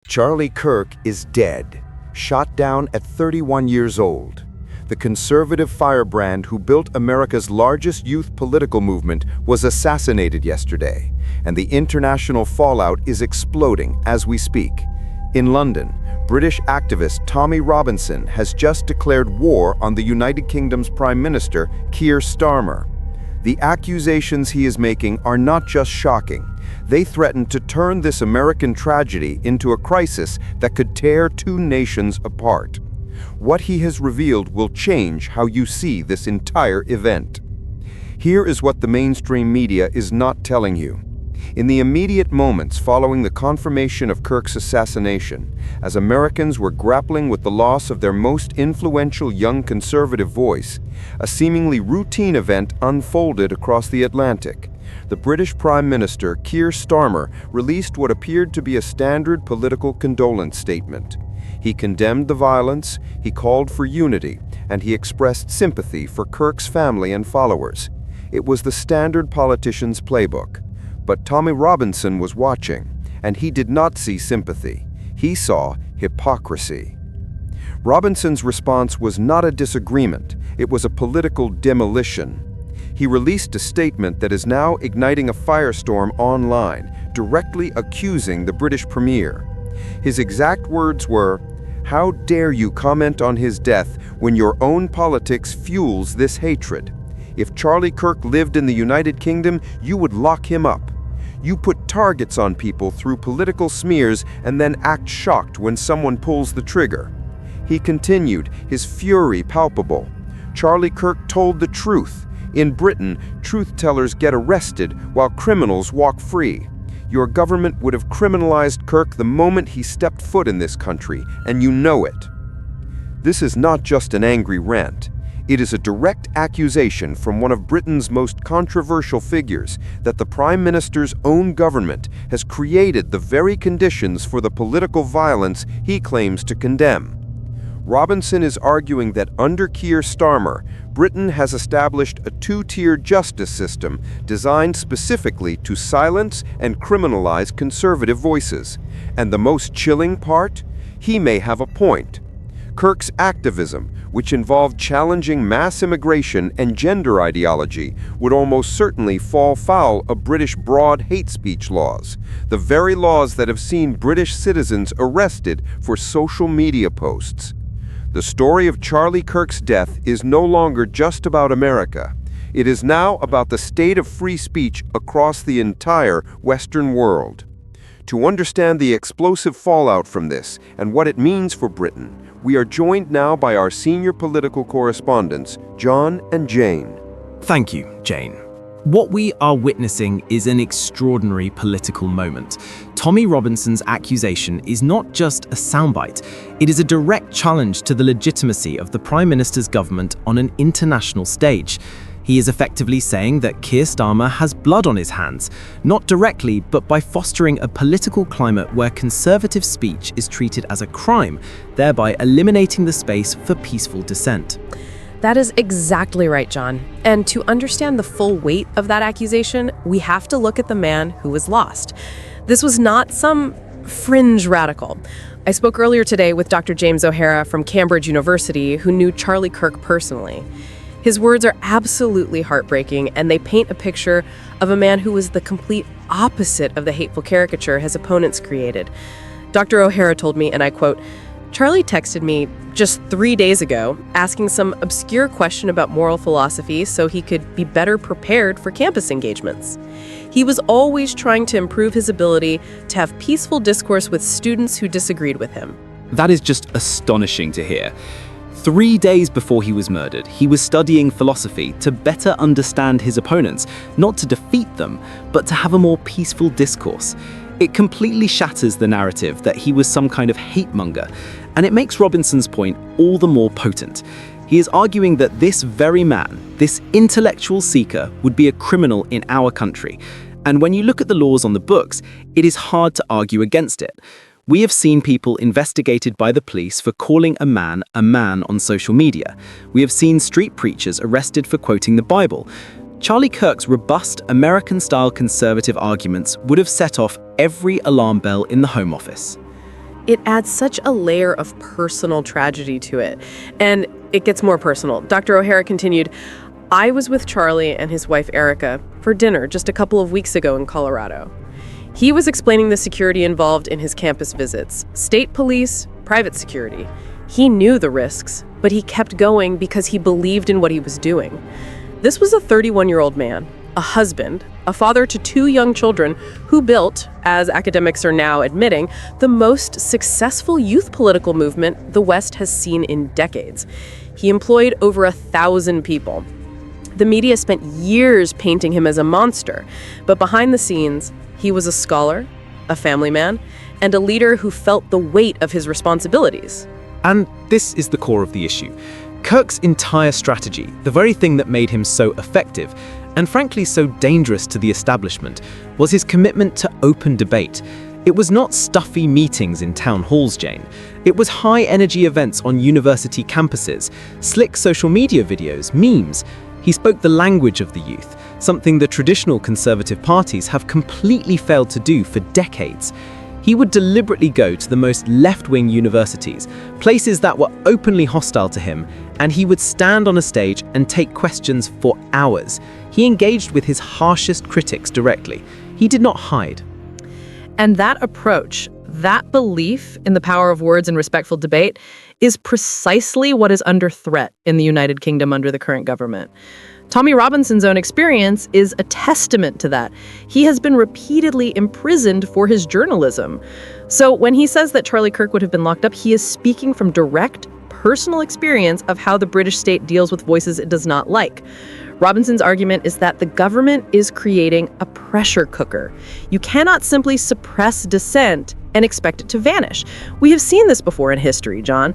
Charlie Kirk is dead, shot down at 31 years old. The conservative firebrand who built America's largest youth political movement was assassinated yesterday, and the international fallout is exploding as we speak. In London, British activist Tommy Robinson has just declared war on the United Kingdom's Prime Minister, Keir Starmer. The accusations he is making are not just shocking. They threaten to turn this American tragedy into a crisis that could tear two nations apart. What he has revealed will change how you see this entire event. Here is what the mainstream media is not telling you. In the immediate moments following the confirmation of Kirk's assassination, as Americans were grappling with the loss of their most influential young conservative voice, a seemingly routine event unfolded across the Atlantic. The British Prime Minister, Keir Starmer, released what appeared to be a standard political condolence statement. He condemned the violence, he called for unity, and he expressed sympathy for Kirk's family and followers. It was the standard politician's playbook. But Tommy Robinson was watching, and he did not see sympathy. He saw hypocrisy. Robinson's response was not a disagreement, it was a political demolition. He released a statement that is now igniting a firestorm online, directly accusing the British Premier. His exact words were, "How dare you comment on his death when your own politics fuels this hatred? If Charlie Kirk lived in the United Kingdom, you would lock him up. You put targets on people through political smears and then act shocked when someone pulls the trigger." He continued, his fury palpable. Charlie Kirk told the truth. In Britain, truth-tellers get arrested while criminals walk free. Your government would have criminalized Kirk the moment he stepped foot in this country, and you know it. This is not just an angry rant. It is a direct accusation from one of Britain's most controversial figures that the Prime Minister's own government has created the very conditions for the political violence he claims to condemn. Robinson is arguing that under Keir Starmer, Britain has established a two-tier justice system designed specifically to silence and criminalize conservative voices. And the most chilling part? He may have a point. Kirk's activism, which involved challenging mass immigration and gender ideology, would almost certainly fall foul of British broad hate speech laws, the very laws that have seen British citizens arrested for social media posts. The story of Charlie Kirk's death is no longer just about America. It is now about the state of free speech across the entire Western world. To understand the explosive fallout from this and what it means for Britain, we are joined now by our senior political correspondents, John and Jane. Thank you, Jane. What we are witnessing is an extraordinary political moment. Tommy Robinson's accusation is not just a soundbite, it is a direct challenge to the legitimacy of the Prime Minister's government on an international stage. He is effectively saying that Keir Starmer has blood on his hands, not directly, but by fostering a political climate where conservative speech is treated as a crime, thereby eliminating the space for peaceful dissent. That is exactly right, John. And to understand the full weight of that accusation, we have to look at the man who was lost. This was not some fringe radical. I spoke earlier today with Dr. James O'Hara from Cambridge University, who knew Charlie Kirk personally. His words are absolutely heartbreaking, and they paint a picture of a man who was the complete opposite of the hateful caricature his opponents created. Dr. O'Hara told me, and I quote, "Charlie texted me just 3 days ago asking some obscure question about moral philosophy so he could be better prepared for campus engagements. He was always trying to improve his ability to have peaceful discourse with students who disagreed with him." That is just astonishing to hear. 3 days before he was murdered, he was studying philosophy to better understand his opponents, not to defeat them, but to have a more peaceful discourse. It completely shatters the narrative that he was some kind of hate monger, and it makes Robinson's point all the more potent. He is arguing that this very man, this intellectual seeker, would be a criminal in our country. And when you look at the laws on the books, it is hard to argue against it. We have seen people investigated by the police for calling a man on social media. We have seen street preachers arrested for quoting the Bible. Charlie Kirk's robust American-style conservative arguments would have set off every alarm bell in the Home Office. it adds such a layer of personal tragedy to it. And it gets more personal. Dr. O'Hara continued, I was with Charlie and his wife Erica for dinner just a couple of weeks ago in Colorado. He was explaining the security involved in his campus visits, state police, private security. He knew the risks, but he kept going because he believed in what he was doing. This was a 31-year-old man, a husband, a father to 2 young children who built, as academics are now admitting, the most successful youth political movement the West has seen in decades. He employed over 1,000 people. The media spent years painting him as a monster, but behind the scenes, he was a scholar, a family man, and a leader who felt the weight of his responsibilities. And this is the core of the issue. Kirk's entire strategy, the very thing that made him so effective, and frankly so dangerous to the establishment, was his commitment to open debate. It was not stuffy meetings in town halls, Jane. It was high-energy events on university campuses, slick social media videos, memes. He spoke the language of the youth, something the traditional conservative parties have completely failed to do for decades. He would deliberately go to the most left-wing universities, places that were openly hostile to him, and he would stand on a stage and take questions for hours. He engaged with his harshest critics directly. He did not hide. And that approach, that belief in the power of words and respectful debate, is precisely what is under threat in the United Kingdom under the current government. Tommy Robinson's own experience is a testament to that. He has been repeatedly imprisoned for his journalism. So when he says that Charlie Kirk would have been locked up, he is speaking from direct, personal experience of how the British state deals with voices it does not like. Robinson's argument is that the government is creating a pressure cooker. You cannot simply suppress dissent and expect it to vanish. We have seen this before in history, John.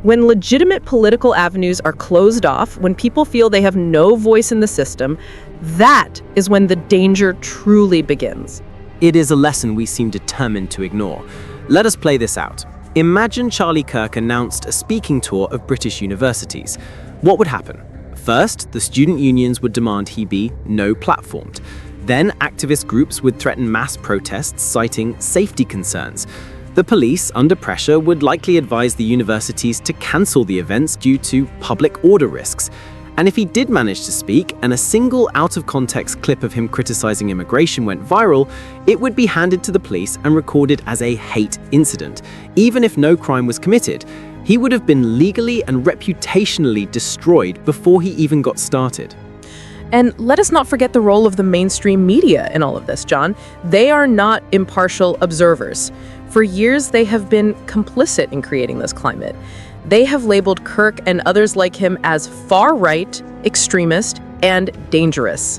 When legitimate political avenues are closed off, when people feel they have no voice in the system, that is when the danger truly begins. It is a lesson we seem determined to ignore. Let us play this out. Imagine Charlie Kirk announced a speaking tour of British universities. What would happen? First, the student unions would demand he be no-platformed. Then, activist groups would threaten mass protests, citing safety concerns. The police, under pressure, would likely advise the universities to cancel the events due to public order risks. And if he did manage to speak, and a single out-of-context clip of him criticizing immigration went viral, it would be handed to the police and recorded as a hate incident. Even if no crime was committed, he would have been legally and reputationally destroyed before he even got started. And let us not forget the role of the mainstream media in all of this, John. They are not impartial observers. For years, they have been complicit in creating this climate. They have labeled Kirk and others like him as far-right, extremist, and dangerous.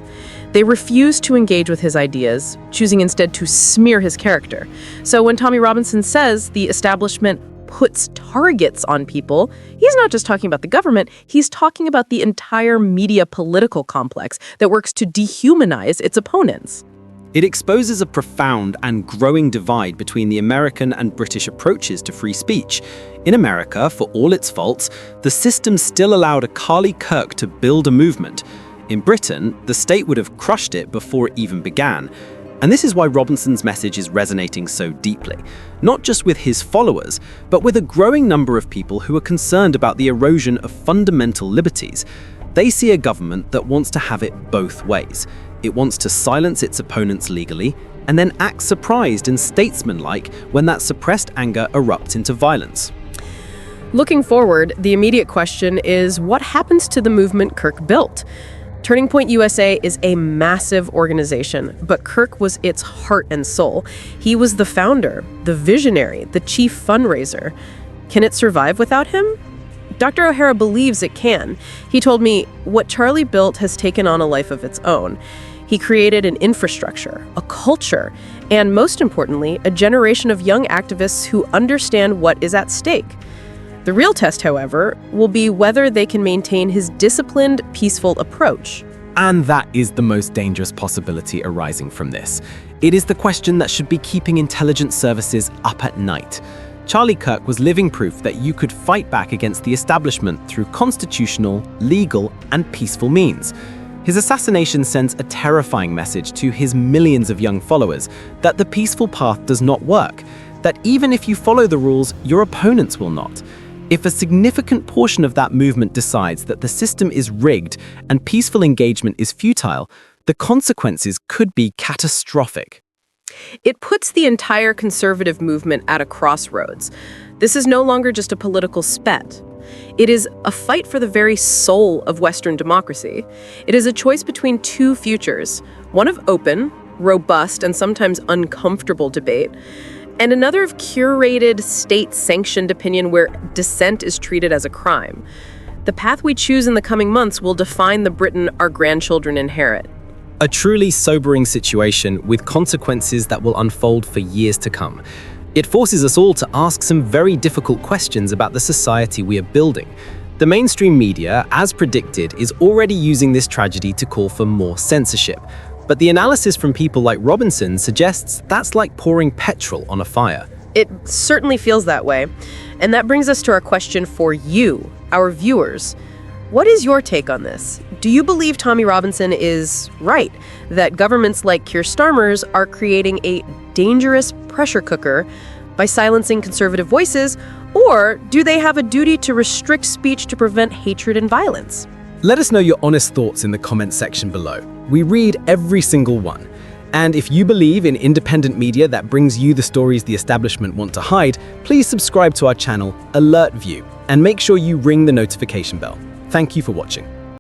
They refuse to engage with his ideas, choosing instead to smear his character. So when Tommy Robinson says the establishment puts targets on people, he's not just talking about the government, he's talking about the entire media political complex that works to dehumanize its opponents. It exposes a profound and growing divide between the American and British approaches to free speech. In America, for all its faults, the system still allowed a Charlie Kirk to build a movement. In Britain, the state would have crushed it before it even began. And this is why Robinson's message is resonating so deeply, not just with his followers, but with a growing number of people who are concerned about the erosion of fundamental liberties. They see a government that wants to have it both ways. It wants to silence its opponents legally, and then act surprised and statesmanlike when that suppressed anger erupts into violence. Looking forward, the immediate question is what happens to the movement Kirk built? Turning Point USA is a massive organization, but Kirk was its heart and soul. He was the founder, the visionary, the chief fundraiser. Can it survive without him? Dr. O'Hara believes it can. He told me, what Charlie built has taken on a life of its own. He created an infrastructure, a culture, and most importantly, a generation of young activists who understand what is at stake. The real test, however, will be whether they can maintain his disciplined, peaceful approach. And that is the most dangerous possibility arising from this. It is the question that should be keeping intelligence services up at night. Charlie Kirk was living proof that you could fight back against the establishment through constitutional, legal, and peaceful means. His assassination sends a terrifying message to his millions of young followers that the peaceful path does not work. that even if you follow the rules, your opponents will not. If a significant portion of that movement decides that the system is rigged and peaceful engagement is futile, the consequences could be catastrophic. It puts the entire conservative movement at a crossroads. This is no longer just a political spet. It is a fight for the very soul of Western democracy. It is a choice between two futures, one of open, robust, and sometimes uncomfortable debate, and another of curated, state-sanctioned opinion where dissent is treated as a crime. The path we choose in the coming months will define the Britain our grandchildren inherit. A truly sobering situation with consequences that will unfold for years to come. It forces us all to ask some very difficult questions about the society we are building. The mainstream media, as predicted, is already using this tragedy to call for more censorship. But the analysis from people like Robinson suggests that's like pouring petrol on a fire. It certainly feels that way. And that brings us to our question for you, our viewers. What is your take on this? Do you believe Tommy Robinson is right, that governments like Keir Starmer's are creating a dangerous pressure cooker by silencing conservative voices, or do they have a duty to restrict speech to prevent hatred and violence? Let us know your honest thoughts in the comments section below. We read every single one. And if you believe in independent media that brings you the stories the establishment want to hide, please subscribe to our channel, Alert View, and make sure you ring the notification bell. Thank you for watching.